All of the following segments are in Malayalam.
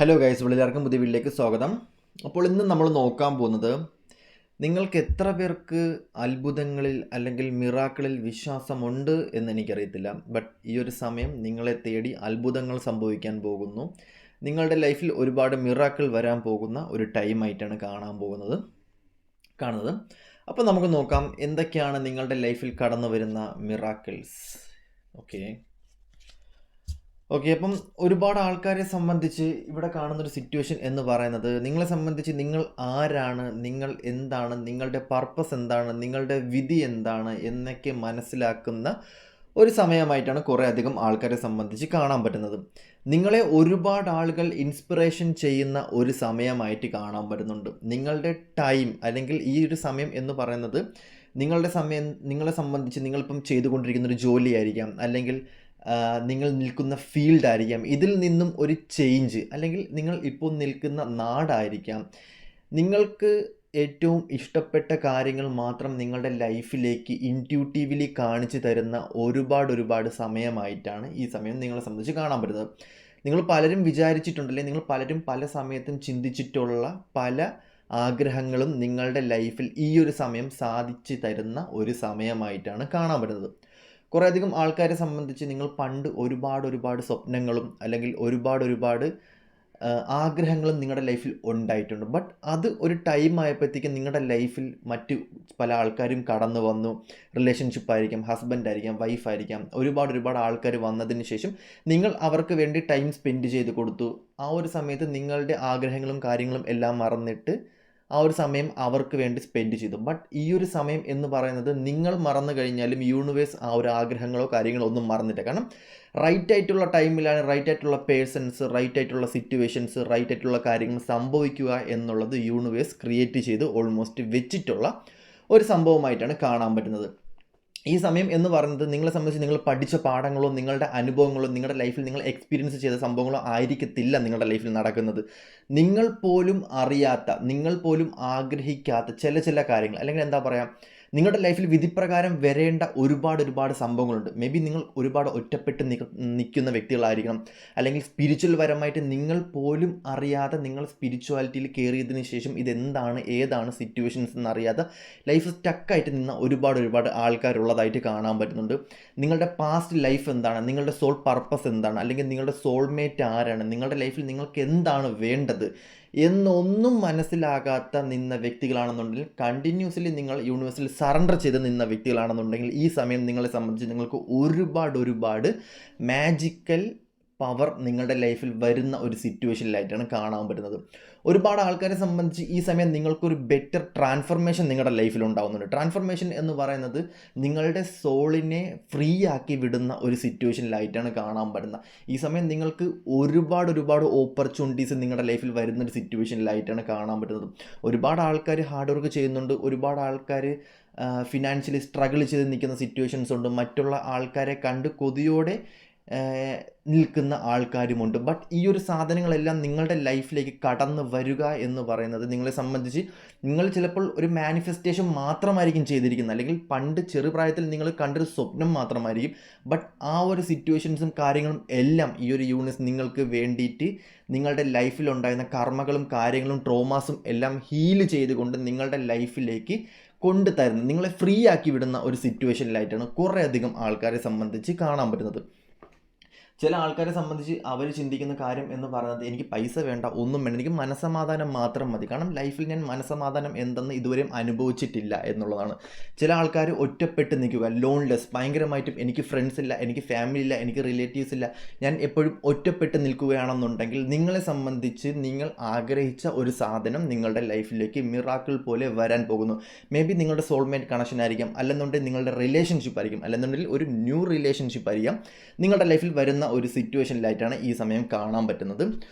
ഹലോ ഗൈസ്, എല്ലാവർക്കും പുതിയ വീട്ടിലേക്ക് സ്വാഗതം. അപ്പോൾ ഇന്ന് നമ്മൾ നോക്കാൻ പോകുന്നത് നിങ്ങൾക്ക് എത്ര പേർക്ക് അത്ഭുതങ്ങളിൽ അല്ലെങ്കിൽ മിറാക്കിളിൽ വിശ്വാസമുണ്ട് എന്ന് എനിക്കറിയത്തില്ല. ബട്ട് ഈ ഒരു സമയം നിങ്ങളെ തേടി അത്ഭുതങ്ങൾ സംഭവിക്കാൻ പോകുന്നു. നിങ്ങളുടെ ലൈഫിൽ ഒരുപാട് മിറാക്കിൾ വരാൻ പോകുന്ന ഒരു ടൈമായിട്ടാണ് കാണുന്നത്. അപ്പോൾ നമുക്ക് നോക്കാം എന്തൊക്കെയാണ് നിങ്ങളുടെ ലൈഫിൽ കടന്നു വരുന്ന മിറാക്കിൾസ്. ഓക്കെ, അപ്പം ഒരുപാട് ആൾക്കാരെ സംബന്ധിച്ച് ഇവിടെ കാണുന്നൊരു സിറ്റുവേഷൻ എന്ന് പറയുന്നത്, നിങ്ങളെ സംബന്ധിച്ച് നിങ്ങൾ ആരാണ്, നിങ്ങൾ എന്താണ്, നിങ്ങളുടെ പർപ്പസ് എന്താണ്, നിങ്ങളുടെ വിധി എന്താണ് എന്നൊക്കെ മനസ്സിലാക്കുന്ന ഒരു സമയമായിട്ടാണ് കുറേ അധികം ആൾക്കാരെ സംബന്ധിച്ച് കാണാൻ പറ്റുന്നത്. നിങ്ങളെ ഒരുപാട് ആളുകൾ ഇൻസ്പിറേഷൻ ചെയ്യുന്ന ഒരു സമയമായിട്ട് കാണാൻ പറ്റുന്നുണ്ട്. നിങ്ങളുടെ ടൈം അല്ലെങ്കിൽ ഈ ഒരു സമയം എന്ന് പറയുന്നത് നിങ്ങളെ സംബന്ധിച്ച് നിങ്ങളിപ്പം ചെയ്തുകൊണ്ടിരിക്കുന്ന ഒരു ജോലിയായിരിക്കാം, അല്ലെങ്കിൽ നിങ്ങൾ നിൽക്കുന്ന ഫീൽഡായിരിക്കാം. ഇതിൽ നിന്നും ഒരു ചേഞ്ച്, അല്ലെങ്കിൽ നിങ്ങൾ ഇപ്പോൾ നിൽക്കുന്ന നാടായിരിക്കാം. നിങ്ങൾക്ക് ഏറ്റവും ഇഷ്ടപ്പെട്ട കാര്യങ്ങൾ മാത്രം നിങ്ങളുടെ ലൈഫിലേക്ക് ഇൻറ്റ്യൂട്ടീവ്ലി കാണിച്ചു തരുന്ന ഒരുപാട് സമയമായിട്ടാണ് ഈ സമയം നിങ്ങളെ സംബന്ധിച്ച് കാണാൻ പറ്റുന്നത്. നിങ്ങൾ പലരും വിചാരിച്ചിട്ടുണ്ടല്ലേ, നിങ്ങൾ പലരും പല സമയത്തും ചിന്തിച്ചിട്ടുള്ള പല ആഗ്രഹങ്ങളും നിങ്ങളുടെ ലൈഫിൽ ഈ ഒരു സമയം സാധിച്ചു തരുന്ന ഒരു സമയമായിട്ടാണ് കാണാൻ പറ്റുന്നത്. കുറേയധികം ആൾക്കാരെ സംബന്ധിച്ച് നിങ്ങൾ പണ്ട് ഒരുപാട് സ്വപ്നങ്ങളും അല്ലെങ്കിൽ ഒരുപാട് ആഗ്രഹങ്ങളും നിങ്ങളുടെ ലൈഫിൽ ഉണ്ടായിട്ടുണ്ട്. ബട്ട് അത് ഒരു ടൈം ആയപ്പോഴത്തേക്കും നിങ്ങളുടെ ലൈഫിൽ മറ്റു പല ആൾക്കാരും കടന്നു വന്നു. റിലേഷൻഷിപ്പ് ആയിരിക്കാം, ഹസ്ബൻഡ് ആയിരിക്കാം, വൈഫായിരിക്കാം, ഒരുപാട് ആൾക്കാർ വന്നതിന് ശേഷം നിങ്ങൾ അവർക്ക് വേണ്ടി ടൈം സ്പെൻഡ് ചെയ്ത് കൊടുത്തു. ആ ഒരു സമയത്ത് നിങ്ങളുടെ ആഗ്രഹങ്ങളും കാര്യങ്ങളും എല്ലാം മറന്നിട്ട് ആ ഒരു സമയം അവർക്ക് വേണ്ടി സ്പെൻഡ് ചെയ്തു. ബട്ട് ഈ ഒരു സമയം എന്ന് പറയുന്നത് നിങ്ങൾ മറന്നു കഴിഞ്ഞാലും യൂണിവേഴ്സ് ആ ഒരു ആഗ്രഹങ്ങളോ കാര്യങ്ങളോ ഒന്നും മറന്നില്ല. കാരണം റൈറ്റ് ആയിട്ടുള്ള ടൈമിലാണ് റൈറ്റ് ആയിട്ടുള്ള പേഴ്സൺസ്, റൈറ്റ് ആയിട്ടുള്ള സിറ്റുവേഷൻസ്, റൈറ്റ് ആയിട്ടുള്ള കാര്യങ്ങൾ സംഭവിക്കുക എന്നുള്ളത് യൂണിവേഴ്സ് ക്രിയേറ്റ് ചെയ്ത് ഓൾമോസ്റ്റ് വെച്ചിട്ടുള്ള ഒരു സംഭവമായിട്ടാണ് കാണാൻ പറ്റുന്നത്. ഈ സമയം എന്ന് പറയുന്നത് നിങ്ങളെ സംബന്ധിച്ച് നിങ്ങൾ പഠിച്ച പാഠങ്ങളോ നിങ്ങളുടെ അനുഭവങ്ങളോ നിങ്ങളുടെ ലൈഫിൽ നിങ്ങൾ എക്സ്പീരിയൻസ് ചെയ്ത സംഭവങ്ങളോ ആയിരിക്കത്തില്ല നിങ്ങളുടെ ലൈഫിൽ നടക്കുന്നത്. നിങ്ങൾ പോലും അറിയാത്ത, നിങ്ങൾ പോലും ആഗ്രഹിക്കാത്ത ചില കാര്യങ്ങൾ, അല്ലെങ്കിൽ എന്താ പറയുക, നിങ്ങളുടെ ലൈഫിൽ വിധിപ്രകാരം വരേണ്ട ഒരുപാട് സംഭവങ്ങളുണ്ട്. മേ ബി നിങ്ങൾ ഒരുപാട് ഒറ്റപ്പെട്ട് നിൽക്കുന്ന വ്യക്തികളായിരിക്കണം, അല്ലെങ്കിൽ സ്പിരിച്വൽ പരമായിട്ട് നിങ്ങൾ പോലും അറിയാതെ നിങ്ങൾ സ്പിരിച്വാലിറ്റിയിൽ കയറിയതിന് ശേഷം ഇതെന്താണ് ഏതാണ് സിറ്റുവേഷൻസ് എന്നറിയാതെ ലൈഫ് സ്റ്റക്കായിട്ട് നിന്ന ഒരുപാട് ആൾക്കാരുള്ളതായിട്ട് കാണാൻ പറ്റുന്നുണ്ട്. നിങ്ങളുടെ പാസ്റ്റ് ലൈഫ് എന്താണ്, നിങ്ങളുടെ സോൾ പർപ്പസ് എന്താണ്, അല്ലെങ്കിൽ നിങ്ങളുടെ സോൾമേറ്റ് ആരാണ്, നിങ്ങളുടെ ലൈഫിൽ നിങ്ങൾക്ക് എന്താണ് വേണ്ടത് എന്നൊന്നും മനസ്സിലാകാത്ത നിന്ന വ്യക്തികളാണെന്നുണ്ടെങ്കിൽ, കണ്ടിന്യൂസ്ലി നിങ്ങൾ യൂണിവേഴ്സിൽ സറണ്ടർ ചെയ്ത് നിന്ന വ്യക്തികളാണെന്നുണ്ടെങ്കിൽ, ഈ സമയം നിങ്ങളെ സംബന്ധിച്ച് നിങ്ങൾക്ക് ഒരുപാട് മാജിക്കൽ പവർ നിങ്ങളുടെ ലൈഫിൽ വരുന്ന ഒരു സിറ്റുവേഷനിലായിട്ടാണ് കാണാൻ പറ്റുന്നത്. ഒരുപാട് ആൾക്കാരെ സംബന്ധിച്ച് ഈ സമയം നിങ്ങൾക്കൊരു ബെറ്റർ ട്രാൻസ്ഫർമേഷൻ നിങ്ങളുടെ ലൈഫിൽ ഉണ്ടാകുന്നുണ്ട്. ട്രാൻസ്ഫർമേഷൻ എന്ന് പറയുന്നത് നിങ്ങളുടെ സോളിനെ ഫ്രീ ആക്കി വിടുന്ന ഒരു സിറ്റുവേഷനിലായിട്ടാണ് കാണാൻ പറ്റുന്നത്. ഈ സമയം നിങ്ങൾക്ക് ഒരുപാട് ഓപ്പർച്യൂണിറ്റീസ് നിങ്ങളുടെ ലൈഫിൽ വരുന്നൊരു സിറ്റുവേഷനിലായിട്ടാണ് കാണാൻ പറ്റുന്നത്. ഒരുപാട് ആൾക്കാർ ഹാർഡ് വർക്ക് ചെയ്യുന്നുണ്ട്, ഒരുപാട് ആൾക്കാർ ഫിനാൻഷ്യലി സ്ട്രഗിൾ ചെയ്ത് നിൽക്കുന്ന സിറ്റുവേഷൻസ് ഉണ്ട്, മറ്റുള്ള ആൾക്കാരെ കണ്ട് കൊതിയോടെ നിൽക്കുന്ന ആൾക്കാരുമുണ്ട്. ബട്ട് ഈ ഒരു സാധനങ്ങളെല്ലാം നിങ്ങളുടെ ലൈഫിലേക്ക് കടന്നു വരിക എന്ന് പറയുന്നത് നിങ്ങളെ സംബന്ധിച്ച് നിങ്ങൾ ചിലപ്പോൾ ഒരു മാനിഫെസ്റ്റേഷൻ മാത്രമായിരിക്കും ചെയ്തിരിക്കുന്നത്, അല്ലെങ്കിൽ പണ്ട് ചെറുപ്രായത്തിൽ നിങ്ങൾ കണ്ടൊരു സ്വപ്നം മാത്രമായിരിക്കും. ബട്ട് ആ ഒരു സിറ്റുവേഷൻസും കാര്യങ്ങളും എല്ലാം ഈ ഒരു യൂണിവേഴ്സ് നിങ്ങൾക്ക് വേണ്ടിയിട്ട് നിങ്ങളുടെ ലൈഫിലുണ്ടായിരുന്ന കർമ്മകളും കാര്യങ്ങളും ട്രോമാസും എല്ലാം ഹീൽ ചെയ്തുകൊണ്ട് നിങ്ങളുടെ ലൈഫിലേക്ക് കൊണ്ടുതരുന്നത്, നിങ്ങളെ ഫ്രീ ആക്കി വിടുന്ന ഒരു സിറ്റുവേഷനിലായിട്ടാണ് കുറേയധികം ആൾക്കാരെ സംബന്ധിച്ച് കാണാൻ പറ്റുന്നത്. ചില ആൾക്കാരെ സംബന്ധിച്ച് അവർ ചിന്തിക്കുന്ന കാര്യം എന്ന് പറയുന്നത്, എനിക്ക് പൈസ വേണ്ട, ഒന്നും വേണ്ട, എനിക്ക് മനസ്സമാധാനം മാത്രം മതി. കാരണം ലൈഫിൽ ഞാൻ മനസ്സമാധാനം എന്തെന്ന് ഇതുവരെയും അനുഭവിച്ചിട്ടില്ല എന്നുള്ളതാണ്. ചില ആൾക്കാർ ഒറ്റപ്പെട്ട് നിൽക്കുക, ലോൺലെസ്, ഭയങ്കരമായിട്ടും എനിക്ക് ഫ്രണ്ട്സ് ഇല്ല, എനിക്ക് ഫാമിലി ഇല്ല, എനിക്ക് റിലേറ്റീവ്സ് ഇല്ല, ഞാൻ എപ്പോഴും ഒറ്റപ്പെട്ട് നിൽക്കുകയാണെന്നുണ്ടെങ്കിൽ നിങ്ങളെ സംബന്ധിച്ച് നിങ്ങൾ ആഗ്രഹിച്ച ഒരു സാധനം നിങ്ങളുടെ ലൈഫിലേക്ക് മിറാക്കിൾ പോലെ വരാൻ പോകുന്നു. മേ ബി നിങ്ങളുടെ സോൾമേറ്റ് കണക്ഷൻ ആയിരിക്കാം, അല്ലെന്നുണ്ടെങ്കിൽ നിങ്ങളുടെ റിലേഷൻഷിപ്പ് ആയിരിക്കും, അല്ലെന്നുണ്ടെങ്കിൽ ഒരു ന്യൂ റിലേഷൻഷിപ്പ് ആയിരിക്കാം നിങ്ങളുടെ ലൈഫിൽ വരുന്ന ഒരു സിറ്റുവേഷനിലായിട്ടാണ് ഈ സമയം കാണാൻ പറ്റുന്നത്.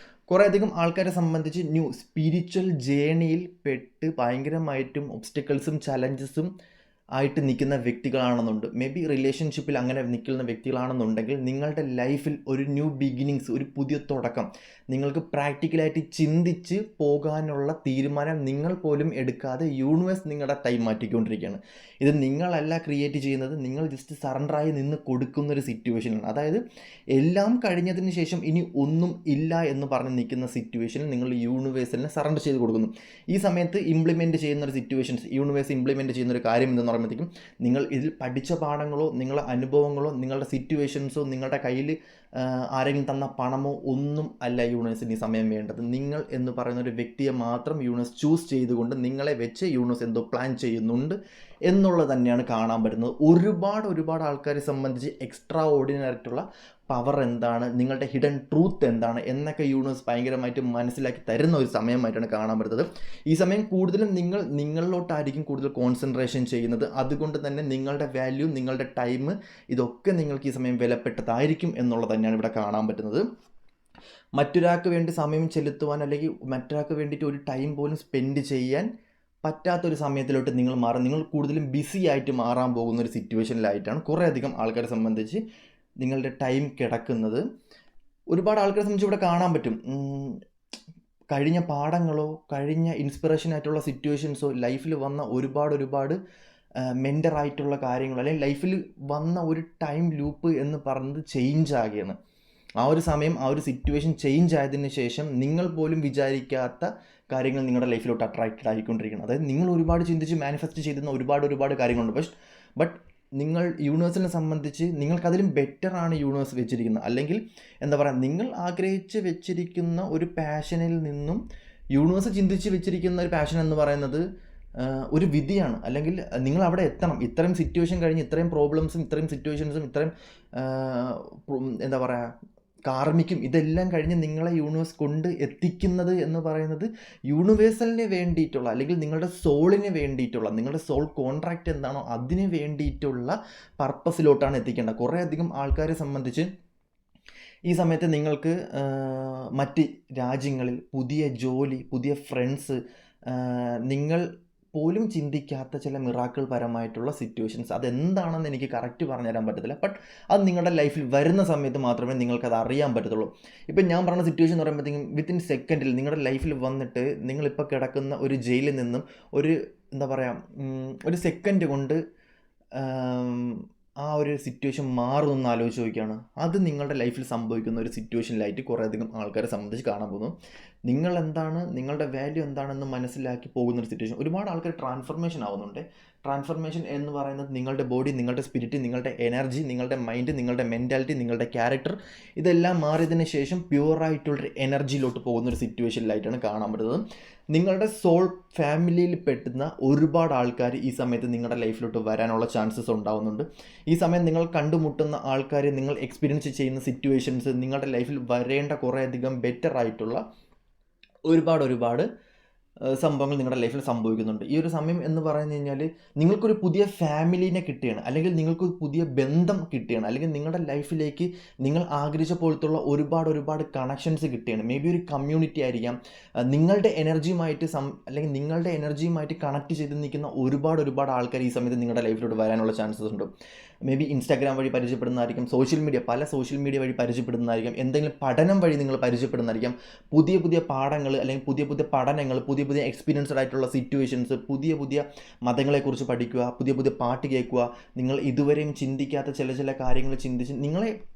കുറേയധികം ആൾക്കാരെ സംബന്ധിച്ച് സ്പിരിച്വൽ ജേണിയിൽ പെട്ട് ഭയങ്കരമായിട്ടും ഒബ്സ്റ്റക്കിൾസും ചലഞ്ചസും ആയിട്ട് നിൽക്കുന്ന വ്യക്തികളാണെന്നുണ്ട്, മേ ബി റിലേഷൻഷിപ്പിൽ അങ്ങനെ നിൽക്കുന്ന വ്യക്തികളാണെന്നുണ്ടെങ്കിൽ നിങ്ങളുടെ ലൈഫിൽ ഒരു ന്യൂ ബിഗിനിങ്സ്, ഒരു പുതിയ തുടക്കം, നിങ്ങൾക്ക് പ്രാക്ടിക്കലായിട്ട് ചിന്തിച്ച് പോകാനുള്ള തീരുമാനം നിങ്ങൾ പോലും എടുക്കാതെ യൂണിവേഴ്സ് നിങ്ങളുടെ ടൈം മാറ്റിക്കൊണ്ടിരിക്കുകയാണ്. ഇത് നിങ്ങളല്ല ക്രിയേറ്റ് ചെയ്യുന്നത്, നിങ്ങൾ ജസ്റ്റ് സറണ്ടറായി നിന്ന് കൊടുക്കുന്നൊരു സിറ്റുവേഷനാണ്. അതായത് എല്ലാം കഴിഞ്ഞതിന് ശേഷം ഇനി ഒന്നും ഇല്ല എന്ന് പറഞ്ഞ് നിൽക്കുന്ന സിറ്റുവേഷനിൽ നിങ്ങൾ യൂണിവേഴ്സിനെ സറണ്ടർ ചെയ്ത് കൊടുക്കുന്നു. ഈ സമയത്ത് ഇംപ്ലിമെൻറ്റ് ചെയ്യുന്ന ഒരു സിറ്റുവേഷൻസ്, യൂണിവേഴ്സ് ഇംപ്ലിമെൻറ്റ് ചെയ്യുന്ന ഒരു കാര്യം എന്തെന്ന് പറയുമ്പോഴത്തേക്കും, നിങ്ങൾ ഇതിൽ പഠിച്ച പാഠങ്ങളോ നിങ്ങളുടെ അനുഭവങ്ങളോ നിങ്ങളുടെ സിറ്റുവേഷൻസോ നിങ്ങളുടെ കയ്യിൽ ആരെങ്കിലും തന്ന പണമോ ഒന്നും അല്ല യൂണിവേഴ്സിന് ഈ സമയം വേണ്ടത്. നിങ്ങൾ എന്ന് പറയുന്ന ഒരു വ്യക്തിയെ മാത്രം യൂണിവേഴ്സ് ചൂസ് ചെയ്തുകൊണ്ട് നിങ്ങളെ വെച്ച് യൂണിവേഴ്സ് എന്തോ പ്ലാൻ ചെയ്യുന്നുണ്ട് എന്നുള്ളത് തന്നെയാണ് കാണാൻ പറ്റുന്നത്. ഒരുപാട് ആൾക്കാരെ സംബന്ധിച്ച് എക്സ്ട്രാ ഓർഡിനറി ആയിട്ടുള്ള പവർ എന്താണ്, നിങ്ങളുടെ ഹിഡൻ ട്രൂത്ത് എന്താണ് എന്നൊക്കെ യൂണിവേഴ്സ് ഭയങ്കരമായിട്ട് മനസ്സിലാക്കി തരുന്ന ഒരു സമയമായിട്ടാണ് കാണാൻ പറ്റുന്നത്. ഈ സമയം കൂടുതലും നിങ്ങളിലോട്ടായിരിക്കും കൂടുതൽ കോൺസെൻട്രേഷൻ ചെയ്യുന്നത്. അതുകൊണ്ട് തന്നെ നിങ്ങളുടെ വാല്യൂ, നിങ്ങളുടെ ടൈം, ഇതൊക്കെ നിങ്ങൾക്ക് ഈ സമയം വിലപ്പെട്ടതായിരിക്കും എന്നുള്ളത് തന്നെയാണ് ഇവിടെ കാണാൻ പറ്റുന്നത്. മറ്റൊരാൾക്ക് വേണ്ടി സമയം ചെലുത്തുവാൻ അല്ലെങ്കിൽ മറ്റൊരാൾക്ക് വേണ്ടിയിട്ട് ഒരു ടൈം പോലും സ്പെൻഡ് ചെയ്യാൻ പറ്റാത്തൊരു സമയത്തിലോട്ട് നിങ്ങൾ മാറും. നിങ്ങൾ കൂടുതലും ബിസി ആയിട്ട് മാറാൻ പോകുന്ന ഒരു സിറ്റുവേഷനിലായിട്ടാണ് കുറേയധികം ആൾക്കാരെ സംബന്ധിച്ച് നിങ്ങളുടെ ടൈം കിടക്കുന്നത്. ഒരുപാട് ആൾക്കാരെ സംബന്ധിച്ച് ഇവിടെ കാണാൻ പറ്റും, കഴിഞ്ഞ പാഠങ്ങളോ കഴിഞ്ഞ ഇൻസ്പിറേഷനായിട്ടുള്ള സിറ്റുവേഷൻസോ ലൈഫിൽ വന്ന ഒരുപാട് മെൻ്ററായിട്ടുള്ള കാര്യങ്ങളോ അല്ലെങ്കിൽ ലൈഫിൽ വന്ന ഒരു ടൈം ലൂപ്പ് എന്ന് പറയുന്നത് ചേഞ്ച് ആകുകയാണ്. ആ ഒരു സമയം, ആ ഒരു സിറ്റുവേഷൻ ചേഞ്ച് ആയതിനു ശേഷം നിങ്ങൾ പോലും വിചാരിക്കാത്ത കാര്യങ്ങൾ നിങ്ങളുടെ ലൈഫിലോട്ട് അട്രാക്റ്റഡ് ആയിക്കൊണ്ടിരിക്കണം. അതായത് നിങ്ങൾ ഒരുപാട് ചിന്തിച്ച് മാനിഫെസ്റ്റ് ചെയ്യുന്ന ഒരുപാട് കാര്യങ്ങളുണ്ട്. ബട്ട് നിങ്ങൾ യൂണിവേഴ്സിനെ സംബന്ധിച്ച് നിങ്ങൾക്കതിലും ബെറ്ററാണ് യൂണിവേഴ്സ് വെച്ചിരിക്കുന്നത്. അല്ലെങ്കിൽ എന്താ പറയുക, നിങ്ങൾ ആഗ്രഹിച്ച് വെച്ചിരിക്കുന്ന ഒരു പാഷനിൽ നിന്നും യൂണിവേഴ്സ് ചിന്തിച്ച് വെച്ചിരിക്കുന്ന ഒരു പാഷൻ എന്ന് പറയുന്നത് ഒരു വിധിയാണ്. അല്ലെങ്കിൽ നിങ്ങൾ അവിടെ എത്തണം. ഇത്രയും സിറ്റുവേഷൻ കഴിഞ്ഞ് ഇത്രയും പ്രോബ്ലംസും ഇത്രയും സിറ്റുവേഷൻസും ഇത്രയും എന്താ പറയുക കാർമിക്കും ഇതെല്ലാം കഴിഞ്ഞ് നിങ്ങളെ യൂണിവേഴ്സ് കൊണ്ട് എത്തിക്കുന്നത് എന്ന് പറയുന്നത് യൂണിവേഴ്സലിന് വേണ്ടിയിട്ടുള്ള അല്ലെങ്കിൽ നിങ്ങളുടെ സോളിന് വേണ്ടിയിട്ടുള്ള, നിങ്ങളുടെ സോൾ കോൺട്രാക്റ്റ് എന്താണോ അതിന് വേണ്ടിയിട്ടുള്ള പർപ്പസിലോട്ടാണ് എത്തിക്കേണ്ടത്. കുറേയധികം ആൾക്കാരെ സംബന്ധിച്ച് ഈ സമയത്ത് നിങ്ങൾക്ക് മറ്റ് രാജ്യങ്ങളിൽ പുതിയ ജോലി, പുതിയ ഫ്രണ്ട്സ്, നിങ്ങൾ പോലും ചിന്തിക്കാത്ത ചില മിറാക്കിൾ പരമായിട്ടുള്ള സിറ്റുവേഷൻസ്, അതെന്താണെന്ന് എനിക്ക് കറക്റ്റ് പറഞ്ഞു തരാൻ പറ്റത്തില്ല. ബട്ട് അത് നിങ്ങളുടെ ലൈഫിൽ വരുന്ന സമയത്ത് മാത്രമേ നിങ്ങൾക്കത് അറിയാൻ പറ്റത്തുള്ളൂ. ഇപ്പം ഞാൻ പറഞ്ഞ സിറ്റുവേഷൻ എന്ന് പറയുമ്പോഴത്തേക്കും വിത്തിൻ സെക്കൻഡിൽ നിങ്ങളുടെ ലൈഫിൽ വന്നിട്ട് നിങ്ങളിപ്പോൾ കിടക്കുന്ന ഒരു ജയിലിൽ നിന്നും ഒരു എന്താ പറയുക ഒരു സെക്കൻഡ് കൊണ്ട് ആ ഒരു സിറ്റുവേഷൻ മാറുമെന്ന് ആലോചിച്ച് നോക്കിയാണ്. അത് നിങ്ങളുടെ ലൈഫിൽ സംഭവിക്കുന്ന ഒരു സിറ്റുവേഷനിലായിട്ട് കുറേയധികം ആൾക്കാരെ സംബന്ധിച്ച് കാണാൻ പോകുന്നു. നിങ്ങൾ എന്താണ്, നിങ്ങളുടെ വാല്യൂ എന്താണെന്ന് മനസ്സിലാക്കി പോകുന്നൊരു സിറ്റുവേഷൻ. ഒരുപാട് ആൾക്കാർ ട്രാൻസ്ഫർമേഷൻ ആവുന്നുണ്ട്. ട്രാൻസ്ഫർമേഷൻ എന്ന് പറയുന്നത് നിങ്ങളുടെ ബോഡി, നിങ്ങളുടെ സ്പിരിറ്റ്, നിങ്ങളുടെ എനർജി, നിങ്ങളുടെ മൈൻഡ്, നിങ്ങളുടെ മെൻറ്റാലിറ്റി, നിങ്ങളുടെ ക്യാരക്ടർ ഇതെല്ലാം മാറിയതിന് ശേഷം പ്യുവറായിട്ടുള്ളൊരു എനർജിയിലോട്ട് പോകുന്നൊരു സിറ്റുവേഷനിലായിട്ടാണ് കാണാൻ പറ്റുന്നത്. നിങ്ങളുടെ സോൾ ഫാമിലിയിൽ പെട്ടുന്ന ഒരുപാട് ആൾക്കാർ ഈ സമയത്ത് നിങ്ങളുടെ ലൈഫിലോട്ട് വരാനുള്ള ചാൻസസ് ഉണ്ടാകുന്നുണ്ട്. ഈ സമയം നിങ്ങൾ കണ്ടുമുട്ടുന്ന ആൾക്കാർ, നിങ്ങൾ എക്സ്പീരിയൻസ് ചെയ്യുന്ന സിറ്റുവേഷൻസ്, നിങ്ങളുടെ ലൈഫിൽ വരേണ്ട കുറേയധികം ബെറ്റർ ആയിട്ടുള്ള ഒരുപാട് സംഭവങ്ങൾ നിങ്ങളുടെ ലൈഫിൽ സംഭവിക്കുന്നുണ്ട്. ഈ ഒരു സമയം എന്ന് പറഞ്ഞു കഴിഞ്ഞാൽ നിങ്ങൾക്കൊരു പുതിയ ഫാമിലീനെ കിട്ടുകയാണ്, അല്ലെങ്കിൽ നിങ്ങൾക്കൊരു പുതിയ ബന്ധം കിട്ടുകയാണ്, അല്ലെങ്കിൽ നിങ്ങളുടെ ലൈഫിലേക്ക് നിങ്ങൾ ആഗ്രഹിച്ച പോലത്തുള്ള ഒരുപാട് കണക്ഷൻസ് കിട്ടുകയാണ്. മേ ബി ഒരു കമ്മ്യൂണിറ്റി ആയിരിക്കാം, നിങ്ങളുടെ എനർജിയുമായിട്ട് അല്ലെങ്കിൽ നിങ്ങളുടെ എനർജിയുമായിട്ട് കണക്ട് ചെയ്ത് നിൽക്കുന്ന ഒരുപാട് ആൾക്കാർ ഈ സമയത്ത് നിങ്ങളുടെ ലൈഫിലോട്ട് വരാനുള്ള ചാൻസസ് ഉണ്ട്. മേ ബി ഇൻസ്റ്റാഗ്രാം വഴി പരിചയപ്പെടുന്നതായിരിക്കും, പല സോഷ്യൽ മീഡിയ വഴി പരിചയപ്പെടുന്നതായിരിക്കും, എന്തെങ്കിലും പഠനം വഴി നിങ്ങൾ പരിചയപ്പെടുന്നതായിരിക്കും. പുതിയ പാഠങ്ങൾ അല്ലെങ്കിൽ പുതിയ പഠനങ്ങൾ, പുതിയ എക്സ്പീരിയൻസ്ഡ് ആയിട്ടുള്ള സിറ്റുവേഷൻസ്, പുതിയ മതങ്ങളെക്കുറിച്ച് പഠിക്കുക, പുതിയ പാട്ട് കേൾക്കുക, നിങ്ങൾ ഇതുവരെയും ചിന്തിക്കാത്ത ചില കാര്യങ്ങൾ ചിന്തിച്ച്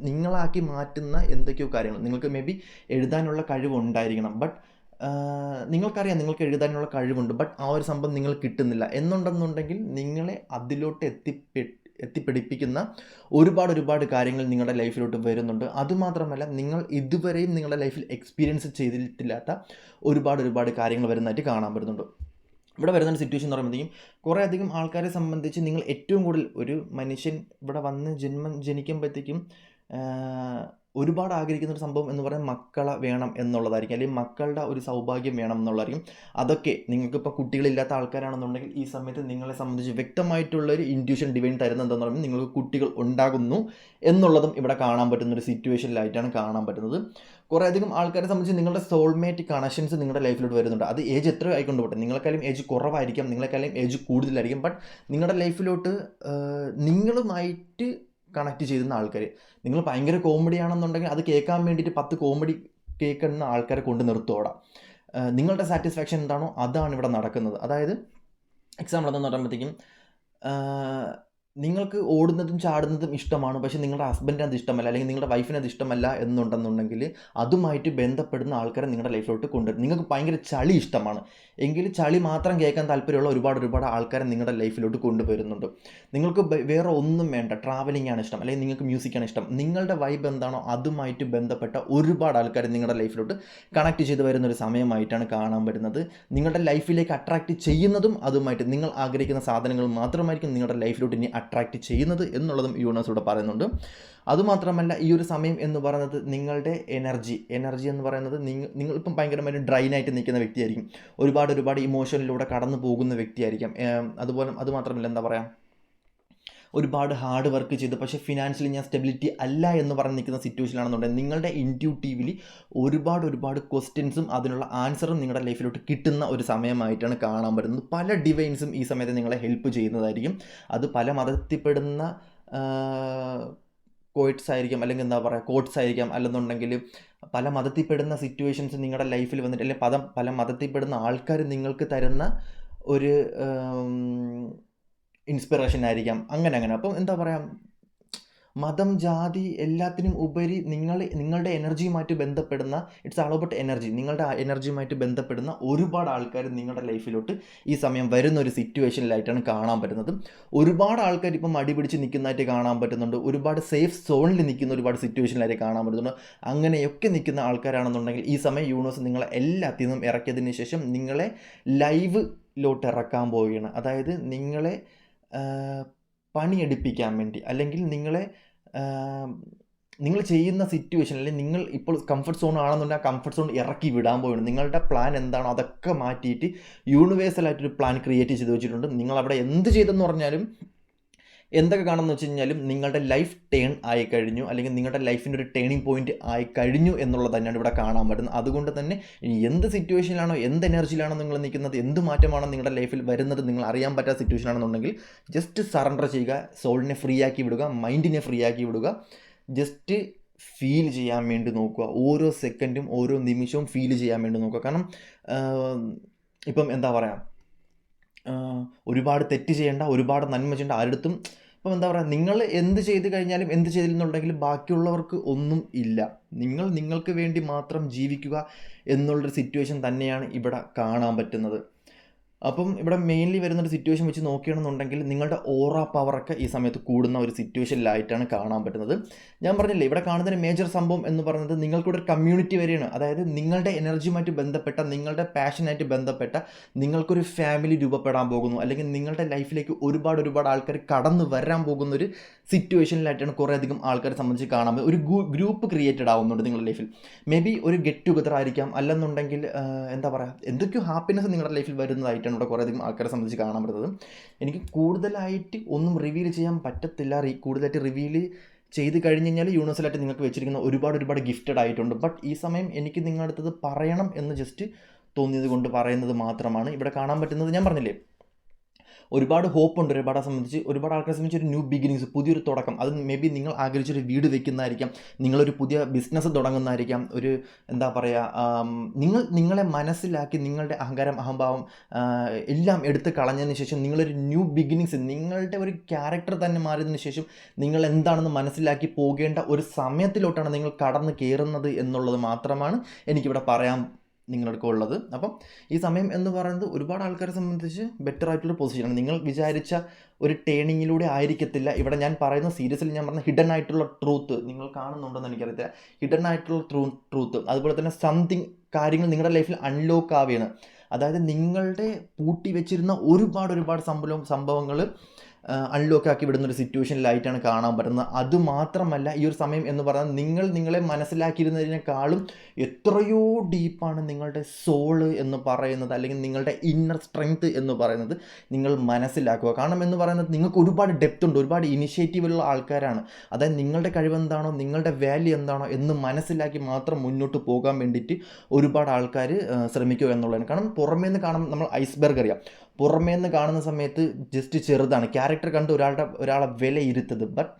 നിങ്ങളാക്കി മാറ്റുന്ന എന്തൊക്കെയോ കാര്യങ്ങൾ. നിങ്ങൾക്ക് മേ ബി എഴുതാനുള്ള കഴിവുണ്ടായിരിക്കണം, ബട്ട് നിങ്ങൾക്കറിയാം നിങ്ങൾക്ക് എഴുതാനുള്ള കഴിവുണ്ട്, ബട്ട് ആ ഒരു സംഭവം നിങ്ങൾ കിട്ടുന്നില്ല എന്നുണ്ടെന്നുണ്ടെങ്കിൽ നിങ്ങളെ അതിലോട്ട് എത്തിപ്പിടിപ്പിക്കുന്ന ഒരുപാട് കാര്യങ്ങൾ നിങ്ങളുടെ ലൈഫിലോട്ട് വരുന്നുണ്ട്. അതുമാത്രമല്ല, നിങ്ങൾ ഇതുവരെയും നിങ്ങളുടെ ലൈഫിൽ എക്സ്പീരിയൻസ് ചെയ്തിട്ടില്ലാത്ത ഒരുപാട് കാര്യങ്ങൾ വരുന്നതായിട്ട് കാണാൻ പറ്റുന്നുണ്ട്. ഇവിടെ വരുന്ന സിറ്റുവേഷൻ എന്ന് പറയുമ്പോഴത്തേക്കും കുറേയധികം ആൾക്കാരെ സംബന്ധിച്ച് നിങ്ങൾ ഏറ്റവും കൂടുതൽ ഒരു മനുഷ്യൻ ഇവിടെ വന്ന് ജനിക്കുമ്പോഴത്തേക്കും ഒരുപാട് ആഗ്രഹിക്കുന്ന ഒരു സംഭവം എന്ന് പറയുന്നത് മക്കളെ വേണം എന്നുള്ളതായിരിക്കും, അല്ലെങ്കിൽ മക്കളുടെ ഒരു സൗഭാഗ്യം വേണം എന്നുള്ളതായിരിക്കും. അതൊക്കെ നിങ്ങൾക്കിപ്പോൾ കുട്ടികളില്ലാത്ത ആൾക്കാരാണെന്നുണ്ടെങ്കിൽ ഈ സമയത്ത് നിങ്ങളെ സംബന്ധിച്ച് വ്യക്തമായിട്ടുള്ളൊരു ഇൻറ്റ്യൂഷൻ ഡിവൈൻ തരുന്നത് എന്താണെന്ന് പറയുമ്പോൾ നിങ്ങൾക്ക് കുട്ടികൾ ഉണ്ടാകുന്നു എന്നുള്ളതും ഇവിടെ കാണാൻ പറ്റുന്ന ഒരു സിറ്റുവേഷനിലായിട്ടാണ് കാണാൻ പറ്റുന്നത്. കുറേയധികം ആൾക്കാരെ സംബന്ധിച്ച് നിങ്ങളുടെ സോൾമേറ്റ് കണക്ഷൻസ് നിങ്ങളുടെ ലൈഫിലോട്ട് വരുന്നുണ്ട്. അത് ഏജ് എത്ര ആയിക്കൊണ്ട് പോട്ടെ, നിങ്ങളെക്കാളും ഏജ് കുറവായിരിക്കാം, നിങ്ങളെക്കാളും ഏജ് കൂടുതലായിരിക്കും, ബട്ട് നിങ്ങളുടെ ലൈഫിലോട്ട് നിങ്ങളുമായിട്ട് കണക്ട് ചെയ്യുന്ന ആൾക്കാർ, നിങ്ങൾ ഭയങ്കര കോമഡി ആണെന്നുണ്ടെങ്കിൽ അത് കേൾക്കാൻ വേണ്ടിയിട്ട് 10 കോമഡി കേൾക്കുന്ന ആൾക്കാരെ കൊണ്ട് നിർത്തോടാം. നിങ്ങളുടെ സാറ്റിസ്ഫാക്ഷൻ എന്താണോ അതാണ് ഇവിടെ നടക്കുന്നത്. അതായത് എക്സാമ്പിൾ എന്താണെന്ന് പറയുമ്പോഴത്തേക്കും നിങ്ങൾക്ക് ഓടുന്നതും ചാടുന്നതും ഇഷ്ടമാണ്, പക്ഷേ നിങ്ങളുടെ ഹസ്ബൻഡിന് അത് ഇഷ്ടമല്ല, അല്ലെങ്കിൽ നിങ്ങളുടെ വൈഫിന് അത് ഇഷ്ടമല്ല എന്നുണ്ടെന്നുണ്ടെങ്കിൽ അതുമായിട്ട് ബന്ധപ്പെടുന്ന ആൾക്കാരെ നിങ്ങളുടെ ലൈഫിലോട്ട് കൊണ്ടുവരും. നിങ്ങൾക്ക് ഭയങ്കര ചളി ഇഷ്ടമാണ് എങ്കിൽ ചളി മാത്രം കേൾക്കാൻ താല്പര്യമുള്ള ഒരുപാട് ആൾക്കാരെ നിങ്ങളുടെ ലൈഫിലോട്ട് കൊണ്ടുവരുന്നുണ്ട്. നിങ്ങൾക്ക് വേറെ ഒന്നും വേണ്ട, ട്രാവലിംഗ് ആണ് ഇഷ്ടം, അല്ലെങ്കിൽ നിങ്ങൾക്ക് മ്യൂസിക്കാണ് ഇഷ്ടം, നിങ്ങളുടെ വൈബ് എന്താണോ അതുമായിട്ട് ബന്ധപ്പെട്ട ഒരുപാട് ആൾക്കാർ നിങ്ങളുടെ ലൈഫിലോട്ട് കണക്ട് ചെയ്ത് വരുന്നൊരു സമയമായിട്ടാണ് കാണാൻ വരുന്നത്. നിങ്ങളുടെ ലൈഫിലേക്ക് അട്രാക്റ്റ് ചെയ്യുന്നതും അതുമായിട്ട് നിങ്ങൾ ആഗ്രഹിക്കുന്ന സാധനങ്ങൾ മാത്രമായിരിക്കും നിങ്ങളുടെ ലൈഫിലോട്ട് ഇനി അട്രാക്റ്റ് ചെയ്യുന്നത് എന്നുള്ളതും യൂണിവേഴ്സ് ഇവിടെ പറയുന്നുണ്ട്. അതുമാത്രമല്ല, ഈ ഒരു സമയം എന്ന് പറയുന്നത് നിങ്ങളുടെ എനർജി എന്ന് പറയുന്നത് നിങ്ങളിപ്പം ഭയങ്കരമായിട്ട് ഡ്രൈനായിട്ട് നിൽക്കുന്ന വ്യക്തിയായിരിക്കും, ഒരുപാട് ഇമോഷനിലൂടെ കടന്നു പോകുന്ന വ്യക്തിയായിരിക്കും. അതുപോലെ അതുമാത്രമല്ല, എന്താ പറയുക, ഒരുപാട് ഹാർഡ് വർക്ക് ചെയ്ത് പക്ഷേ ഫിനാൻഷ്യലി ഞാൻ സ്റ്റെബിലിറ്റി അല്ല എന്ന് പറഞ്ഞ് നിൽക്കുന്ന സിറ്റുവേഷനാണെന്നുണ്ടെങ്കിൽ നിങ്ങളുടെ ഇൻറ്റ്യൂട്ടീവ്ലി ഒരുപാട് ക്വസ്റ്റ്യൻസും അതിനുള്ള ആൻസറും നിങ്ങളുടെ ലൈഫിലോട്ട് കിട്ടുന്ന ഒരു സമയമായിട്ടാണ് കാണാൻ പറ്റുന്നത്. പല ഡിവൈൻസും ഈ സമയത്ത് നിങ്ങളെ ഹെൽപ്പ് ചെയ്യുന്നതായിരിക്കും. അത് പല മതത്തിൽപ്പെടുന്ന കോട്ട്സ് ആയിരിക്കാം, അല്ലെങ്കിൽ എന്താ പറയുക കോട്ട്സ് ആയിരിക്കാം, അല്ലെന്നുണ്ടെങ്കിൽ പല മതത്തിൽപ്പെടുന്ന സിറ്റുവേഷൻസ് നിങ്ങളുടെ ലൈഫിൽ വന്നിട്ട്, അല്ലെങ്കിൽ പല മതത്തിൽപ്പെടുന്ന ആൾക്കാർ നിങ്ങൾക്ക് തരുന്ന ഒരു ഇൻസ്പിറേഷൻ ആയിരിക്കാം, അങ്ങനെ. അപ്പം എന്താ പറയുക, മതം, ജാതി എല്ലാത്തിനും ഉപരി നിങ്ങളുടെ എനർജിയുമായിട്ട് ബന്ധപ്പെടുന്ന, ഇറ്റ്സ് ആൾ അബൌട്ട് എനർജി, നിങ്ങളുടെ എനർജിയുമായിട്ട് ബന്ധപ്പെടുന്ന ഒരുപാട് ആൾക്കാർ നിങ്ങളുടെ ലൈഫിലോട്ട് ഈ സമയം വരുന്ന ഒരു സിറ്റുവേഷനിലായിട്ടാണ് കാണാൻ പറ്റുന്നത്. ഒരുപാട് ആൾക്കാർ ഇപ്പം അടിപിടിച്ച് നിൽക്കുന്നതായിട്ട് കാണാൻ പറ്റുന്നുണ്ട്, ഒരുപാട് സേഫ് സോണിൽ നിൽക്കുന്ന ഒരുപാട് സിറ്റുവേഷനിലായിട്ട് കാണാൻ പറ്റുന്നുണ്ട്. അങ്ങനെയൊക്കെ നിൽക്കുന്ന ആൾക്കാരാണെന്നുണ്ടെങ്കിൽ ഈ സമയം യൂണിവേഴ്സ് നിങ്ങളെ എല്ലാത്തിൽ നിന്നും ഇറക്കിയതിന് ശേഷം നിങ്ങളെ ലൈവിലോട്ട് ഇറക്കാൻ പോവുകയാണ്. അതായത് നിങ്ങളെ പണിയെടുപ്പിക്കാൻ വേണ്ടി, അല്ലെങ്കിൽ നിങ്ങൾ ചെയ്യുന്ന സിറ്റുവേഷൻ, അല്ലെങ്കിൽ നിങ്ങൾ ഇപ്പോൾ കംഫർട്ട് സോൺ ആണെന്നുണ്ടെങ്കിൽ ആ കംഫർട്ട് സോൺ ഇറക്കി വിടാൻ പോവുകയാണ്. നിങ്ങളുടെ പ്ലാൻ എന്താണോ അതൊക്കെ മാറ്റിയിട്ട് യൂണിവേഴ്സലായിട്ടൊരു പ്ലാൻ ക്രിയേറ്റ് ചെയ്ത് വെച്ചിട്ടുണ്ട്. നിങ്ങളവിടെ എന്ത് ചെയ്തെന്ന് പറഞ്ഞാലും, എന്തൊക്കെ കാണുമെന്ന് വെച്ച് കഴിഞ്ഞാലും നിങ്ങളുടെ ലൈഫ് ടേൺ ആയി കഴിഞ്ഞു, അല്ലെങ്കിൽ നിങ്ങളുടെ ലൈഫിൻ്റെ ഒരു ടേണിംഗ് പോയിന്റ് ആയി കഴിഞ്ഞു എന്നുള്ളത് തന്നെയാണ് ഇവിടെ കാണാൻ പറ്റുന്നത്. അതുകൊണ്ട് തന്നെ ഇനി എന്ത് സിറ്റുവേഷനിലാണോ, എന്ത് എനർജിയിലാണോ നിങ്ങൾ നിൽക്കുന്നത്, എന്ത് മാറ്റമാണോ നിങ്ങളുടെ ലൈഫിൽ വരുന്നത് നിങ്ങൾ അറിയാൻ പറ്റാത്ത സിറ്റുവേഷൻ ആണെന്നുണ്ടെങ്കിൽ ജസ്റ്റ് സറണ്ടർ ചെയ്യുക, സോളിനെ ഫ്രീ ആക്കി വിടുക, മൈൻഡിനെ ഫ്രീ ആക്കി വിടുക, ജസ്റ്റ് ഫീൽ ചെയ്യാൻ വേണ്ടി നോക്കുക. ഓരോ സെക്കൻഡും ഓരോ നിമിഷവും ഫീൽ ചെയ്യാൻ വേണ്ടി നോക്കുക. കാരണം ഇപ്പം എന്താ പറയുക, ഒരുപാട് തെറ്റ് ചെയ്യേണ്ട, ഒരുപാട് നന്മ ചെയ്യേണ്ട ആരുടെടുത്തും. ഇപ്പം എന്താ പറയുക, നിങ്ങൾ എന്ത് ചെയ്ത് കഴിഞ്ഞാലും എന്ത് ചെയ്തില്ലെന്നുണ്ടെങ്കിലും ബാക്കിയുള്ളവർക്ക് ഒന്നും ഇല്ല. നിങ്ങൾക്ക് വേണ്ടി മാത്രം ജീവിക്കുക എന്നുള്ളൊരു സിറ്റുവേഷൻ തന്നെയാണ് ഇവിടെ കാണാൻ പറ്റുന്നത്. അപ്പം ഇവിടെ മെയിൻലി വരുന്നൊരു സിറ്റുവേഷൻ വെച്ച് നോക്കുകയാണെന്നുണ്ടെങ്കിൽ നിങ്ങളുടെ ഓറ പവറൊക്കെ ഈ സമയത്ത് കൂടുന്ന ഒരു സിറ്റുവേഷനിലായിട്ടാണ് കാണാൻ പറ്റുന്നത്. ഞാൻ പറഞ്ഞില്ലേ, ഇവിടെ കാണുന്നൊരു മേജർ സംഭവം എന്ന് പറയുന്നത് നിങ്ങൾക്കൂടെ ഒരു കമ്മ്യൂണിറ്റി വരെയാണ്. അതായത് നിങ്ങളുടെ എനർജിയുമായിട്ട് ബന്ധപ്പെട്ട, നിങ്ങളുടെ പാഷനായിട്ട് ബന്ധപ്പെട്ട നിങ്ങൾക്കൊരു ഫാമിലി രൂപപ്പെടാൻ പോകുന്നു, അല്ലെങ്കിൽ നിങ്ങളുടെ ലൈഫിലേക്ക് ഒരുപാട് ആൾക്കാർ കടന്നു വരാൻ പോകുന്ന ഒരു സിറ്റുവേഷനിലായിട്ടാണ് കുറേയധികം ആൾക്കാരെ സംബന്ധിച്ച് കാണാൻ പറ്റും. ഒരു ഗ്രൂപ്പ് ക്രിയേറ്റഡ് ആവുന്നുണ്ട് നിങ്ങളുടെ ലൈഫിൽ. മേ ബി ഒരു ഗെറ്റ് ടുഗദർ ആയിരിക്കാം, അല്ലെന്നുണ്ടെങ്കിൽ എന്താ പറയുക, എന്തൊക്കെയോ ഹാപ്പിനെസ് നിങ്ങളുടെ ലൈഫിൽ വരുന്നതായിട്ടാണ് ഇവിടെ കുറേയധികം ആൾക്കാരെ സംബന്ധിച്ച് കാണാൻ പറ്റുന്നത്. എനിക്ക് കൂടുതലായിട്ട് ഒന്നും റിവീൽ ചെയ്യാൻ പറ്റത്തില്ല. കൂടുതലായിട്ട് റിവീൽ ചെയ്ത് കഴിഞ്ഞ് കഴിഞ്ഞാൽ യൂണിവേഴ്സലായിട്ട് നിങ്ങൾക്ക് വെച്ചിരിക്കുന്ന ഒരുപാട് ഗിഫ്റ്റഡ് ആയിട്ടുണ്ട്. ബട്ട് ഈ സമയം എനിക്ക് നിങ്ങളുടെ അടുത്തത് പറയണം എന്ന് ജസ്റ്റ് തോന്നിയത് കൊണ്ട് പറയുന്നത് മാത്രമാണ് ഇവിടെ കാണാൻ പറ്റുന്നത്. ഞാൻ പറഞ്ഞില്ലേ, ഒരുപാട് ഹോപ്പുണ്ട് ഒരുപാട് ആൾക്കാരെ സംബന്ധിച്ച് ഒരു ന്യൂ ബിഗിനിങ്സ്, പുതിയൊരു തുടക്കം. അത് മേ ബി നിങ്ങൾ ആഗ്രഹിച്ചൊരു വീട് വെക്കുന്നതായിരിക്കാം, നിങ്ങളൊരു പുതിയ ബിസിനസ് തുടങ്ങുന്നതായിരിക്കാം, ഒരു എന്താ പറയുക, നിങ്ങളെ മനസ്സിലാക്കി നിങ്ങളുടെ അഹങ്കാരം, അഹംഭാവം എല്ലാം എടുത്ത് കളഞ്ഞതിന് ശേഷം നിങ്ങളൊരു ന്യൂ ബിഗിനിങ്സ്, നിങ്ങളുടെ ഒരു ക്യാരക്ടർ തന്നെ മാറിയതിന് ശേഷം നിങ്ങൾ എന്താണെന്ന് മനസ്സിലാക്കി പോകേണ്ട ഒരു സമയത്തിലോട്ടാണ് നിങ്ങൾ കടന്നു കയറുന്നത് എന്നുള്ളത് മാത്രമാണ് എനിക്കിവിടെ പറയാൻ നിങ്ങളുടെ ഉള്ളത്. അപ്പം ഈ സമയം എന്ന് പറയുന്നത് ഒരുപാട് ആൾക്കാരെ സംബന്ധിച്ച് ബെറ്റർ ആയിട്ടുള്ള പൊസിഷനാണ്. നിങ്ങൾ വിചാരിച്ച ഒരു ടേണിങ്ങിലൂടെ ആയിരിക്കത്തില്ല ഇവിടെ ഞാൻ പറയുന്ന. സീരിയസ്ലി ഞാൻ പറഞ്ഞ ഹിഡൻ ആയിട്ടുള്ള ട്രൂത്ത് നിങ്ങൾ കാണുന്നുണ്ടെന്ന് എനിക്കറിയത്തില്ല. ഹിഡൻ ആയിട്ടുള്ള ട്രൂത്ത്, അതുപോലെ തന്നെ സംതിങ് കാര്യങ്ങൾ നിങ്ങളുടെ ലൈഫിൽ അൺലോക്ക് ആവുകയാണ്. അതായത് നിങ്ങളുടെ പൂട്ടി വെച്ചിരുന്ന ഒരുപാട് സംഭവങ്ങൾ അൺലോക്ക് ആക്കി വിടുന്നൊരു സിറ്റുവേഷനിലായിട്ടാണ് കാണാൻ പറ്റുന്നത്. അതുമാത്രമല്ല ഈ ഒരു സമയം എന്ന് പറയുന്നത് നിങ്ങളെ മനസ്സിലാക്കിയിരുന്നതിനേക്കാളും എത്രയോ ഡീപ്പാണ് നിങ്ങളുടെ സോള് എന്ന് പറയുന്നത്, അല്ലെങ്കിൽ നിങ്ങളുടെ ഇന്നർ സ്ട്രെങ്ത് എന്ന് പറയുന്നത് നിങ്ങൾ മനസ്സിലാക്കുക. കാരണം എന്ന് പറയുന്നത് നിങ്ങൾക്ക് ഒരുപാട് ഡെപ്ത് ഉണ്ട്, ഒരുപാട് ഇനിഷ്യേറ്റീവുള്ള ആൾക്കാരാണ്. അതായത് നിങ്ങളുടെ കഴിവെന്താണോ, നിങ്ങളുടെ വാല്യൂ എന്താണോ എന്ന് മനസ്സിലാക്കി മാത്രം മുന്നോട്ട് പോകാൻ വേണ്ടിയിട്ട് ഒരുപാട് ആൾക്കാർ ശ്രമിക്കുക എന്നുള്ളതാണ്. കാരണം പുറമേ നിന്ന് കാണുമ്പോൾ നമ്മൾ ഐസ്ബർഗ് അറിയാം, പുറമേ നിന്ന് കാണുന്ന സമയത്ത് ജസ്റ്റ് ചെറുതാണ്, ക്യാരക്ടർ കണ്ട് ഒരാളെ വിലയിരുത്തത്. ബട്ട്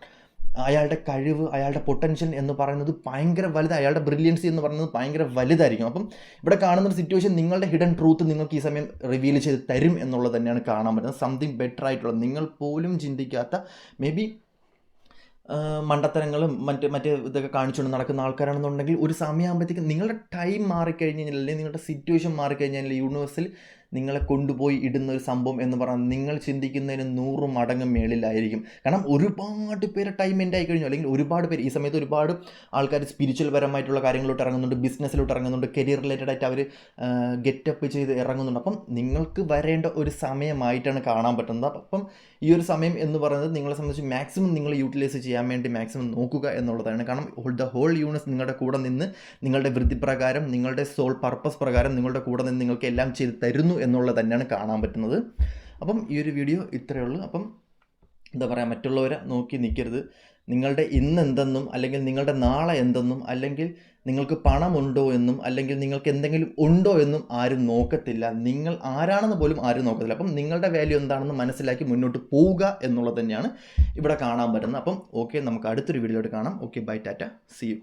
അയാളുടെ കഴിവ്, അയാളുടെ പൊട്ടൻഷ്യൽ എന്ന് പറയുന്നത് ഭയങ്കര വലുത്, അയാളുടെ ബ്രില്യൻസി എന്ന് പറയുന്നത് ഭയങ്കര വലുതായിരിക്കും. അപ്പം ഇവിടെ കാണുന്നൊരു സിറ്റുവേഷൻ നിങ്ങളുടെ ഹിഡൻ ട്രൂത്ത് നിങ്ങൾക്ക് ഈ സമയം റിവീൽ ചെയ്ത് തരും എന്നുള്ളത് തന്നെയാണ് കാണാൻ പറ്റുന്നത്. സംതിങ് ബെറ്റർ ആയിട്ടുള്ള, നിങ്ങൾ പോലും ചിന്തിക്കാത്ത മേ ബി മണ്ടത്തരങ്ങളും മറ്റേ ഇതൊക്കെ കാണിച്ചുകൊണ്ട് നടക്കുന്ന ആൾക്കാരാണെന്നുണ്ടെങ്കിൽ ഒരു സമയമാകുമ്പോഴത്തേക്കും നിങ്ങളുടെ ടൈം മാറിക്കഴിഞ്ഞാൽ, അല്ലെങ്കിൽ നിങ്ങളുടെ സിറ്റുവേഷൻ മാറിക്കഴിഞ്ഞാൽ യൂണിവേഴ്സിൽ നിങ്ങളെ കൊണ്ടുപോയി ഇടുന്ന ഒരു സംഭവം എന്ന് പറഞ്ഞാൽ നിങ്ങൾ ചിന്തിക്കുന്നതിന് 100 മടങ്ങ് മേളിലായിരിക്കും. കാരണം ഒരുപാട് പേര് ടൈം എൻഡ് ആയി കഴിഞ്ഞു, അല്ലെങ്കിൽ ഒരുപാട് പേര് ഈ സമയത്ത് ഒരുപാട് ആൾക്കാർ സ്പിരിച്വൽ പരമായിട്ടുള്ള കാര്യങ്ങളിലോട്ട് ഇറങ്ങുന്നുണ്ട്, ബിസിനസ്സിലോട്ട് ഇറങ്ങുന്നുണ്ട്, കരിയർ റിലേറ്റഡ് ആയിട്ട് അവർ ഗെറ്റപ്പ് ചെയ്ത് ഇറങ്ങുന്നുണ്ട്. അപ്പം നിങ്ങൾക്ക് വരേണ്ട ഒരു സമയമായിട്ടാണ് കാണാൻ പറ്റുന്നത്. അപ്പം ഈ ഒരു സമയം എന്ന് പറയുന്നത് നിങ്ങളെ സംബന്ധിച്ച് മാക്സിമം നിങ്ങൾ യൂട്ടിലൈസ് ചെയ്യാൻ വേണ്ടി മാക്സിമം നോക്കുക എന്നുള്ളതാണ്. കാരണം ദ ഹോൾ യൂണിവേഴ്സ് നിങ്ങളുടെ കൂടെ നിന്ന് നിങ്ങളുടെ വൃത്തി പ്രകാരം, നിങ്ങളുടെ സോൾ പർപ്പസ് പ്രകാരം നിങ്ങളുടെ കൂടെ നിന്ന് നിങ്ങൾക്ക് എല്ലാം ചെയ്ത് തരുന്നു എന്നുള്ളത് തന്നെയാണ് കാണാൻ പറ്റുന്നത്. അപ്പം ഈ ഒരു വീഡിയോ ഇത്രയേ ഉള്ളൂ. അപ്പം എന്താ പറയുക, മറ്റുള്ളവരെ നോക്കി നിൽക്കരുത്. നിങ്ങളുടെ ഇന്ന് എന്തെന്നും, അല്ലെങ്കിൽ നിങ്ങളുടെ നാളെ എന്തെന്നും, അല്ലെങ്കിൽ നിങ്ങൾക്ക് പണമുണ്ടോ എന്നും, അല്ലെങ്കിൽ നിങ്ങൾക്ക് എന്തെങ്കിലും ഉണ്ടോ എന്നും ആരും നോക്കത്തില്ല. നിങ്ങൾ ആരാണെന്ന് പോലും ആരും നോക്കത്തില്ല. അപ്പം നിങ്ങളുടെ വാല്യൂ എന്താണെന്ന് മനസ്സിലാക്കി മുന്നോട്ട് പോവുക എന്നുള്ളത് തന്നെയാണ് ഇവിടെ കാണാൻ പറ്റുന്നത്. അപ്പം ഓക്കെ, നമുക്ക് അടുത്തൊരു വീഡിയോയിലോട്ട് കാണാം. Okay, bye, tata, see U.